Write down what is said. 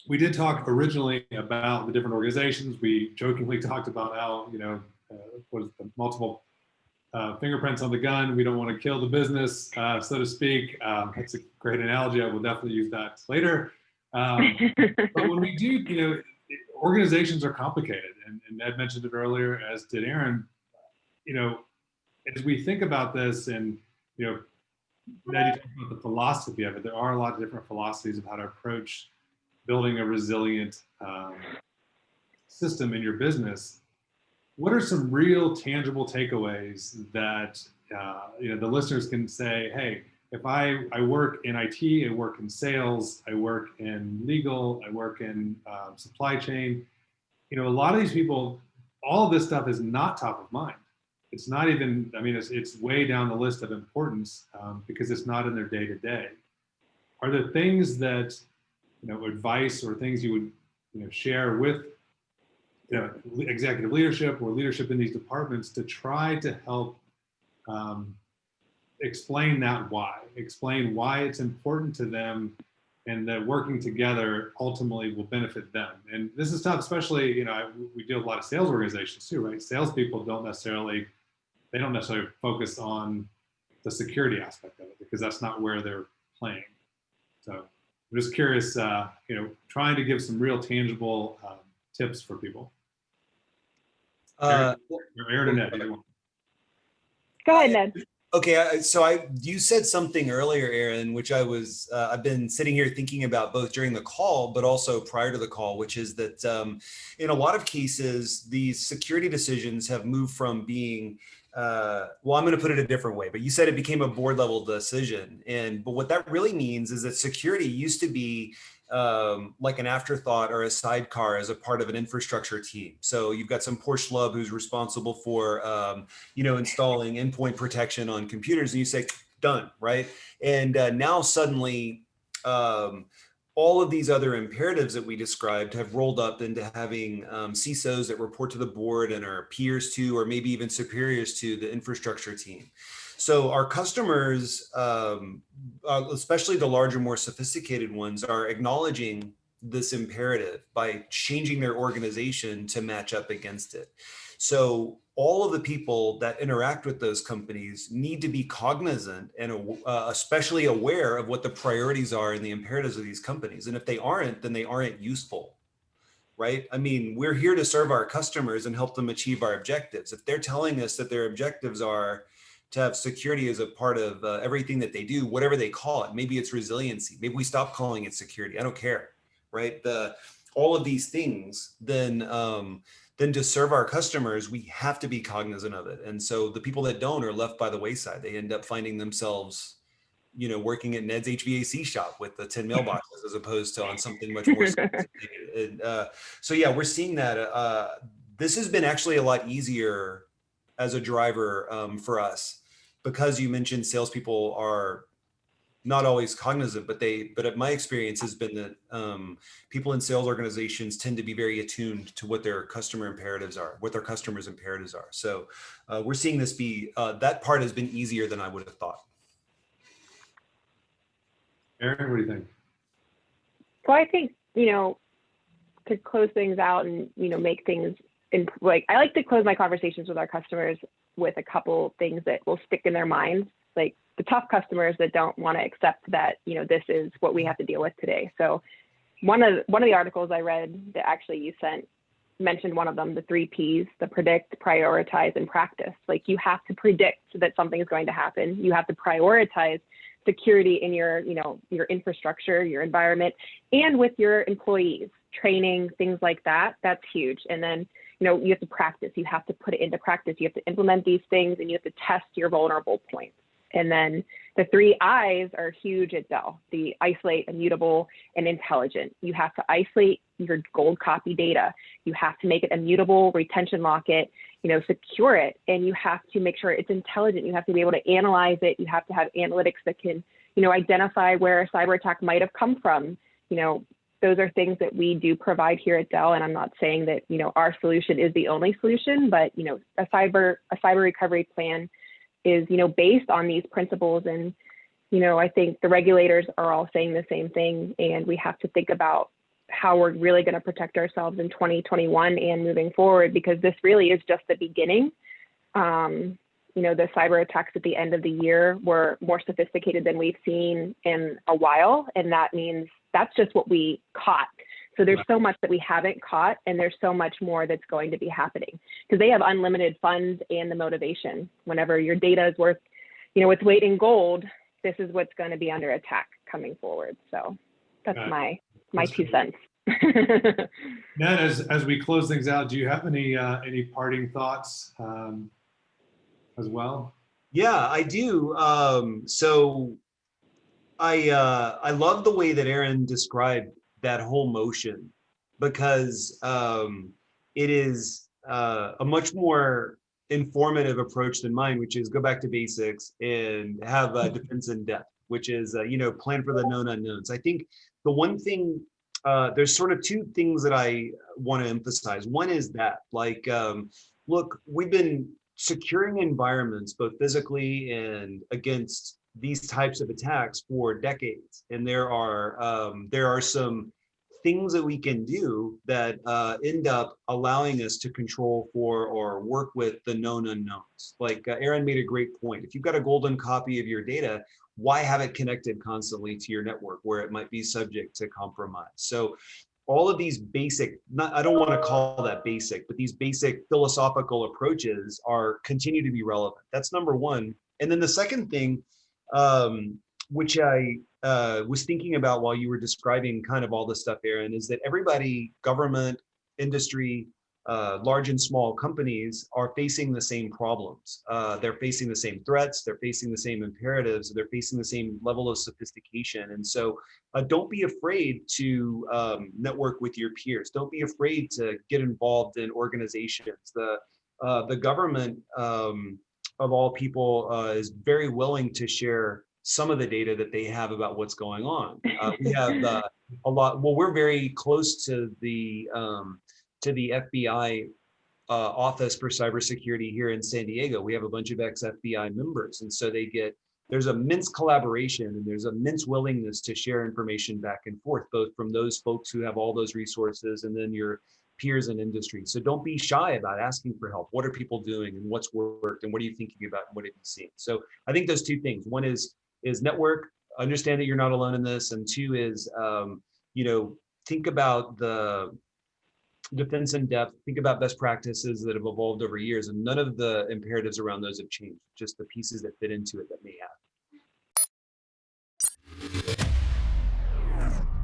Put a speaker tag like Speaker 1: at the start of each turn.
Speaker 1: we did talk originally about the different organizations. We jokingly talked about how, what is the multiple fingerprints on the gun. We don't want to kill the business, so to speak. That's a great analogy. I will definitely use that later. But when we do, organizations are complicated, and Ed mentioned it earlier, as did Aaron. As we think about this, and Ned, you talked about the philosophy of it. There are a lot of different philosophies of how to approach building a resilient system in your business. What are some real tangible takeaways that the listeners can say, hey, if I work in IT, I work in sales, I work in legal, I work in supply chain, a lot of these people, all of this stuff is not top of mind. It's not even, it's way down the list of importance because it's not in their day-to-day. Are there things that, advice or things you would, share with executive leadership or leadership in these departments to try to help explain why it's important to them, and that working together ultimately will benefit them? And this is tough, especially, we deal with a lot of sales organizations too, right? Salespeople don't necessarily focus on the security aspect of it because that's not where they're playing. So I'm just curious, trying to give some real tangible tips for people. Aaron and Ned,
Speaker 2: Go ahead, Ned.
Speaker 3: Okay, so you said something earlier, Aaron, which I've been sitting here thinking about both during the call, but also prior to the call, which is that in a lot of cases, these security decisions have moved from being, well, I'm going to put it a different way, but you said it became a board level decision. But what that really means is that security used to be like an afterthought or a sidecar as a part of an infrastructure team. So you've got some poor schlub who's responsible for, installing endpoint protection on computers, and you say, done, right? And now suddenly, all of these other imperatives that we described have rolled up into having CISOs that report to the board and are peers to, or maybe even superiors to, the infrastructure team. So our customers, especially the larger, more sophisticated ones, are acknowledging this imperative by changing their organization to match up against it. So all of the people that interact with those companies need to be cognizant and especially aware of what the priorities are and the imperatives of these companies. And if they aren't, then they aren't useful, right? We're here to serve our customers and help them achieve our objectives. If they're telling us that their objectives are to have security as a part of everything that they do, whatever they call it, maybe it's resiliency, maybe we stop calling it security, I don't care, right? All of these things, then to serve our customers, we have to be cognizant of it. And so the people that don't are left by the wayside. They end up finding themselves, working at Ned's HVAC shop with the 10 mailboxes as opposed to on something much more sophisticated. So yeah, we're seeing that. This has been actually a lot easier as a driver for us, because you mentioned salespeople are not always cognizant, but my experience has been that people in sales organizations tend to be very attuned to what their customer imperatives are, what their customers' imperatives are. So we're seeing this be, that part has been easier than I would have thought.
Speaker 1: Aaron, what do you think?
Speaker 2: So I think, to close things out and, make things I like to close my conversations with our customers with a couple things that will stick in their minds, like the tough customers that don't want to accept that, this is what we have to deal with today. So one of the articles I read that actually you sent mentioned one of them, the 3 Ps, the predict, prioritize, and practice. Like, you have to predict that something is going to happen. You have to prioritize security in your, your infrastructure, your environment, and with your employees, training, things like that. That's huge. And then, you have to practice. You have to put it into practice. You have to implement these things, and you have to test your vulnerable points. And then the 3 I's are huge at Dell: the isolate, immutable, and intelligent. You have to isolate your gold copy data. You have to make it immutable, retention lock it, secure it, and you have to make sure it's intelligent. You have to be able to analyze it. You have to have analytics that can, identify where a cyber attack might have come from. Those are things that we do provide here at Dell. And I'm not saying that, our solution is the only solution, but, a cyber recovery plan is, based on these principles. And, I think the regulators are all saying the same thing. And we have to think about how we're really going to protect ourselves in 2021 and moving forward, because this really is just the beginning. You know, the cyber attacks at the end of the year were more sophisticated than we've seen in a while. And that means that's just what we caught. So there's so much that we haven't caught, and there's so much more that's going to be happening, because they have unlimited funds and the motivation. Whenever your data is worth, you know, its weight in gold, this is what's going to be under attack coming forward. So that's my 2 cents.
Speaker 1: Ned, as we close things out, do you have any parting thoughts as well?
Speaker 3: Yeah, I do. So I love the way that Aaron described that whole motion, because it is a much more informative approach than mine, which is go back to basics and have a defense in depth, which is, you know, plan for the known unknowns. I think the one thing, there's sort of 2 things that I want to emphasize. One is that, like, look, we've been securing environments, both physically and against these types of attacks, for decades. And there are some things that we can do that end up allowing us to control for or work with the known unknowns. Like Aaron made a great point. If you've got a golden copy of your data, why have it connected constantly to your network where it might be subject to compromise? So all of these basic, I don't want to call that basic, but these basic philosophical approaches continue to be relevant. That's number one. And then the second thing, which I was thinking about while you were describing kind of all this stuff, Aaron, is that everybody, government, industry, large and small companies, are facing the same problems. They're facing the same threats, they're facing the same imperatives, they're facing the same level of sophistication. And so don't be afraid to network with your peers. Don't be afraid to get involved in organizations. The government, of all people, is very willing to share some of the data that they have about what's going on. We have a lot. Well, we're very close to the FBI Office for Cybersecurity here in San Diego. We have a bunch of ex-FBI members, and so there's immense collaboration and there's immense willingness to share information back and forth, both from those folks who have all those resources and then your peers in industry. So don't be shy about asking for help. What are people doing and what's worked and what are you thinking about and what have you seen? So I think those 2 things. One is network, understand that you're not alone in this, and 2 is you know, think about the defense in depth, think about best practices that have evolved over years, and none of the imperatives around those have changed, just the pieces that fit into it that may have.